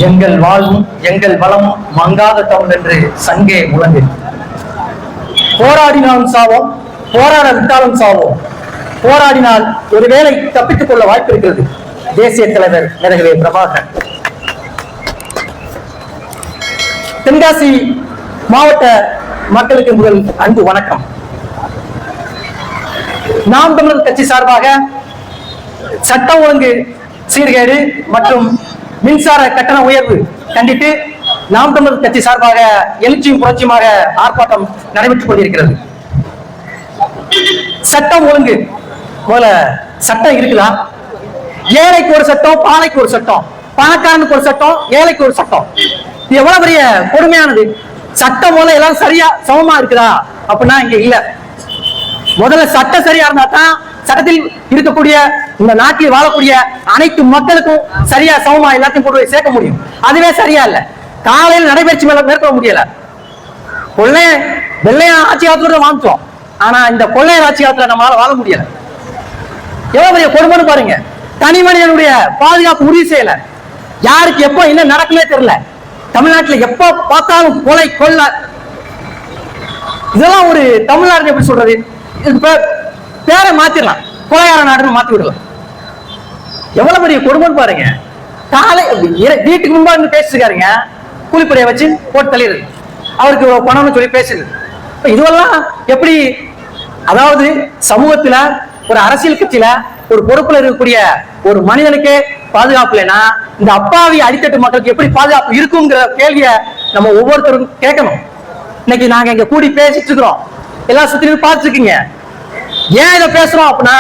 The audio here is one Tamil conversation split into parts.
எங்கள் வாழ்வும் எங்கள் வளமும் மங்காத தமிழ் என்று சங்கே முழங்கு. போராடினாலும் சாவோம், போராட விட்டாலும் சாவோம். போராடினால் ஒருவேளை தப்பித்துக் கொள்ள வாய்ப்பு இருக்கிறது. தேசிய தலைவர் நரகவே பிரபாகர். தென்காசி மாவட்ட மக்களுக்கு முதல் அன்பு வணக்கம். நாம் தமிழர் கட்சி சார்பாக சட்டம் ஒழுங்கு சீர்கேடு மற்றும் மின்சார கட்டண உயர்வு கண்டித்து நாம் தமிழர் கட்சி சார்பாக எழுச்சியும் புரட்சியுமாக ஆர்ப்பாட்டம் நடைபெற்றுக் கொண்டிருக்கிறது. சட்டம் ஒழுங்கு போல சட்டம் இருக்குதா? ஏழைக்கு ஒரு சட்டம், பாலைக்கு ஒரு சட்டம், பணக்காரனுக்கு ஒரு சட்டம், ஏழைக்கு ஒரு சட்டம். இது எவ்வளவு பெரிய கொடுமையானது. சட்டம் போல எல்லாம் சரியா சமமா இருக்குதா அப்படின்னா இங்க இல்ல. முதல்ல சட்டம் சரியா இருந்தா தான் சட்டத்தில் இருக்கக்கூடிய இந்த நாட்டில் வாழக்கூடிய அனைத்து மக்களுக்கும் சரியா சமமா எல்லாத்தையும் கொண்டு போய் சேர்க்க முடியும். அதுவே சரியா இல்ல. காலையில் நடைபயிற்சி மேற்கொள்ள முடியல. வெள்ளையா ஆட்சி காலத்துல வாழ்ந்தோம். ஆனா இந்த கொள்ளையர் ஆட்சி காலத்துல நம்மளால வாழ முடியல. எவ்வளவு பெரிய கொடுமைன்னு பாருங்க. தனி மனிதனுடைய பாதுகாப்பு உறுதி செய்யல. யாருக்கு எப்ப என்ன நடக்குமே தெரியல. தமிழ்நாட்டில் எப்ப பார்த்தாலும் கொலை கொள்ள. இதெல்லாம் ஒரு தமிழ்நாடு எப்படி சொல்றது? பேரை மாத்திரலாம், கொலையார நாடுன்னு மாத்தி விடலாம். எவ்வளவு பெரிய கொடுமைன்னு பாருங்க. காலை வீட்டுக்கு முன்பா இருந்து பேசிருக்காருங்க, கூலிப்படையை வச்சு போட்டு தள்ளிடுது. அவருக்கு பணம்னு சொல்லி பேசுது. இதுவெல்லாம் எப்படி? அதாவது சமூகத்துல ஒரு அரசியல் கட்சியில ஒரு பொறுப்புல இருக்கக்கூடிய ஒரு மனிதனுக்கு பாதுகாப்பு இல்லைன்னா இந்த அப்பாவி அடித்தட்டு மக்களுக்கு எப்படி பாதுகாப்பு இருக்குங்கிற கேள்வியை நம்ம ஒவ்வொருத்தரும் கேட்கணும். இன்னைக்கு நாங்க இங்க கூடி பேசிட்டு இருக்கிறோம், எல்லா சுத்திலும் பார்த்துருக்கீங்க. ஏன் இதை பேசுறோம் அப்படின்னா,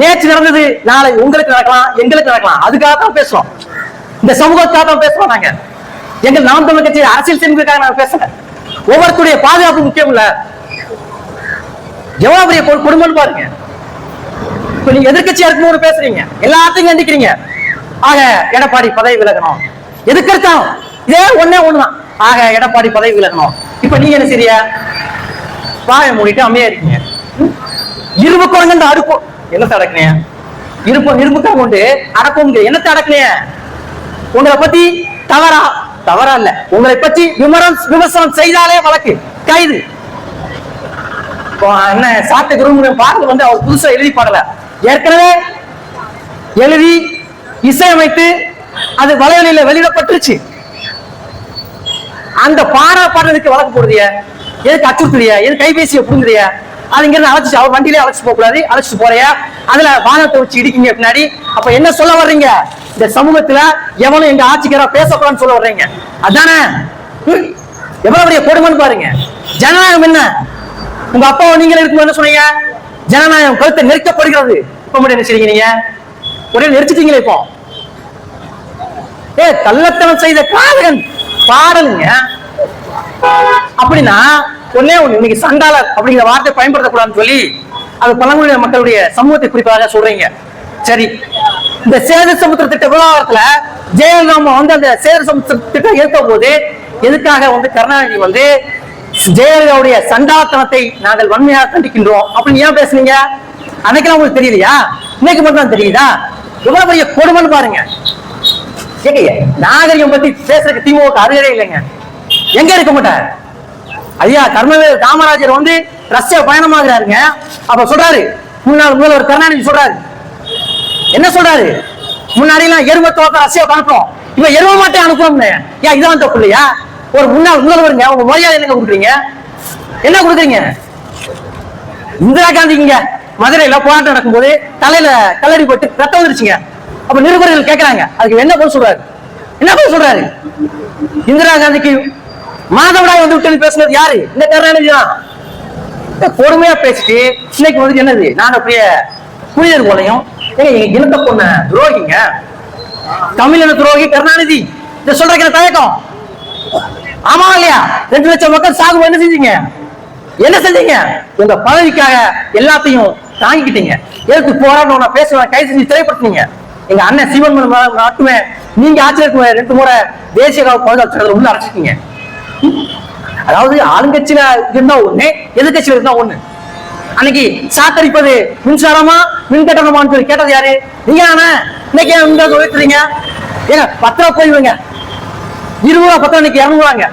நேற்று நடந்தது நாளை உங்களுக்கு நடக்கலாம், எங்களுக்கு நடக்கலாம். அதுக்காக தான் பேசுறோம். இந்த சமூகத்துக்காக தான் பேசுறோம். நாங்க எங்க நாம் தமிழர் கட்சி அரசியல் செய்வதற்காக நாங்க பேசுறேன். ஒவ்வொருத்தருடைய பாதுகாப்பு முக்கியம் இல்ல. எவ்வளவு பெரிய குடும்பம் பாருங்க. இப்ப நீங்க எதிர்கட்சியா இருக்கும்போது பேசுறீங்க, எல்லாத்தையும் கண்டிக்கிறீங்க. ஆக எடப்பாடி பதவி விலகணும். எதுக்கெடுத்தாலும் இதே ஒண்ணுதான். ஆக எடப்பாடி பதவி விலகணும். இப்ப நீங்க என்ன சரியா வாயை மூடிட்டு அமையா இருக்கீங்க. இரும்பு குரங்கு அடுப்போம் என்னத்தை அடக்குனீங்க? இரும்புக்காக கொண்டு அடக்கும் என்னத்தை அடக்குனீங்க? உங்களை பத்தி தவறா இல்ல, உங்களை பற்றி விமர்சனம் செய்தாலே வழக்கு, கைது. என்ன சாட்டு பாடல் வந்து அவர் புதுசா எழுதி பாடல, ஏற்கனவே எழுதி இசையமைத்து அது வலைவலியில வெளியிடப்பட்டுருச்சு. அந்த பாடுறதுக்கு வழக்கு போடுறிய, எதுக்கு அச்சுறுத்துறிய, எது கைபேசியை புடுங்குறிய? அது இங்க அழைச்சு அவர் வண்டியிலே அழைச்சு போக கூடாது, அழைச்சிட்டு போறியா? அதுல வானத்தை வச்சு இடிக்கீங்க பின்னாடி. அப்ப என்ன சொல்ல வர்றீங்க? இந்த சமூகத்துல எவனும் எங்க ஆட்சிக்கார பேசக்கூடாதுன்னு சொல்ல வர்றீங்க, அதானே? எவ்வளவு பெரிய கொடுமைன்னு பாருங்க. ஜனநாயகம் என்ன? உங்க அப்பாவை நீங்க இருக்கும் என்ன சொன்னீங்க? ஜனநாயகம் கருத்தை நெருக்கப்படுகிறது. இப்ப மட்டும் என்ன செய்றீங்க? நீங்க ஒரே நெரிச்சிட்டீங்களே. இப்போ கள்ளத்தனம் செய்த காதகன் பாடலுங்க. அப்படின்னா ஒன்னே ஒண்ணு, இன்னைக்கு சண்டாளர் அப்படிங்கிற வார்த்தை பயன்படுத்தக்கூடாதுன்னு சொல்லி அது பழங்குடியின மக்களுடைய சமூகத்தை குறிப்பாக சொல்றீங்க. சரி, இந்த சேது சமுத்திர திட்ட விவகாரத்துல ஜெயலலிதா வந்து அந்த சேது சமுத்திர திட்டம் ஏற்க போது எதுக்காக வந்து கருணாநிதி வந்து ஜெயலலிதாவுடைய சண்டாளத்தனத்தை நாங்கள் வன்மையாக கண்டிக்கின்றோம் அப்படின்னு ஏன் பேசுனீங்க? அன்னைக்கெல்லாம் உங்களுக்கு தெரியலையா? இன்னைக்கு மட்டும் தான் தெரியுதா? எவ்வளவு பெரிய கொடுமைன்னு பாருங்க. நாகரிகம் பத்தி பேசுறதுக்கு திமுக அருகே இல்லைங்க. எங்க இருக்க மாட்டார் ஐயா? கர்மவீரர் காமராஜர் வந்து ரஷ்யா பயணமாகிறாருங்க. அப்ப சொல்றாரு, முன்னாள் முதல்வர் கருணாநிதி சொல்றாரு, என்ன சொல்றாரு? முன்னாடி எல்லாம் எருமத்தோட்ட ரஷ்யா அனுப்புறோம், இப்ப எரும மாட்டே அனுப்புறோம்னு. ஏன் இதான் தப்பு இல்லையா? ஒரு முன்னாள் முதல்வருங்க, உங்க மரியாதை என்னங்க கொடுக்குறீங்க? என்ன கொடுக்குறீங்க? இந்திரா காந்திங்க மதுரையில போராட்டம் நடக்கும்போது தலையில கல்லடி போட்டு ரத்தம் வந்துருச்சுங்க. அப்ப நிருபர்கள் கேட்கிறாங்க, அதுக்கு என்ன பதில் சொல்றாரு? என்ன பதில் சொல்றாரு? இந்திரா காந்திக்கு மாதவிடாய் வந்து விட்டு பேசுனது யாரு? இந்த கருணாநிதி தான். கொடுமையா பேசிட்டு இன்னைக்கு வந்து என்னது, நான் அப்படியே புனிதர் போலையும் இனத்தை பொண்ண துரோகிங்க, தமிழின துரோகி கருணாநிதி. இதை சொல்றதுக்கு தயக்கம் ஆமா இல்லையா? 2 லட்சம் மக்கள் சாகுபடி என்ன செஞ்சீங்க? என்ன செஞ்சீங்க? உங்க பதவிக்காக எல்லாத்தையும் தாங்கிக்கிட்டீங்க. எதுக்கு போராட்டம் பேசுவேன் கை செஞ்சு திரைப்படுத்தினீங்க. எங்க அண்ணன் சிவன் மட்டுமே நீங்க ஆட்சியில் 2 முறை தேசிய பாதுகாப்பு உள்ள அரைச்சிருக்கீங்க. அதாவது ஆளுங்கட்சியில இருந்தா ஒண்ணு, எதிர்கட்சியில இருந்தா ஒண்ணு. அன்னைக்கு சாத்தரிப்பது மின்சாரமா மின் கட்டணமான்னு சொல்லி கேட்டது யாரு? நீங்க தானே. இன்னைக்கு உயர்த்துறீங்க. ஏங்க 10 ரூபாய் போயிடுவீங்க, 20 ரூபா பத்திரம் இன்னைக்கு 200 ரூபாங்க.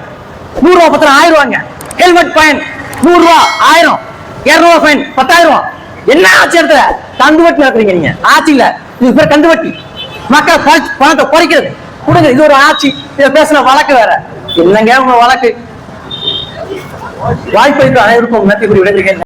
100 ரூபா பத்திரம் 1000 ரூபாங்க. ஹெல்மெட் ஃபைன் 100 ரூபா 1000, 200 ரூபா ஃபைன் 10,000. என்ன ஆட்சி இடத்துல கந்து வட்டி நடத்துறீங்க நீங்க? ஆட்சி இல்ல, இது பேர் கந்து வட்டி. மக்கள் பணத்தை குறைக்கிறது. கொடுங்க, இது ஒரு ஆட்சி. இதை பேசின வழக்கு வேற என்னங்க உங்க வழக்கு? வாய்ப்பு அனைவருக்கும் நன்றி கூறி விடைபெறுகிறேன்.